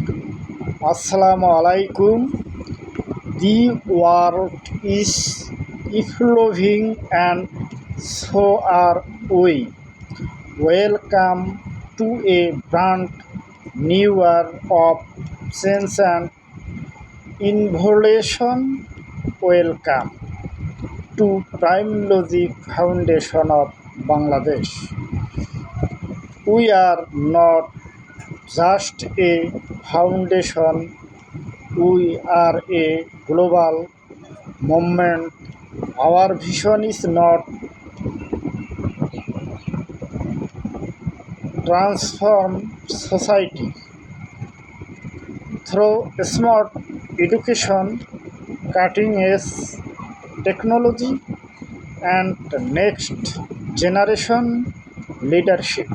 Assalamu alaikum. The world is evolving and so are we. Welcome to a brand new era of sense and innovation. Welcome to Prime Logic Foundation of Bangladesh. We are not just a foundation, we are a global movement. Our vision is not transform society through smart education, cutting edge technology, and next generation leadership.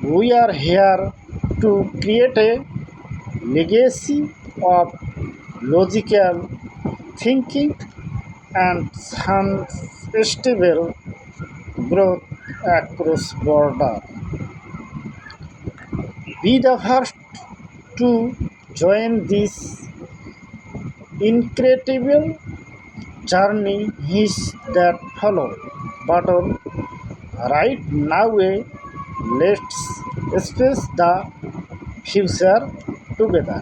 We are here to create a legacy of logical thinking and sustainable growth across border. Be the first to join this incredible journey is that follow button right now. Let's space the future together.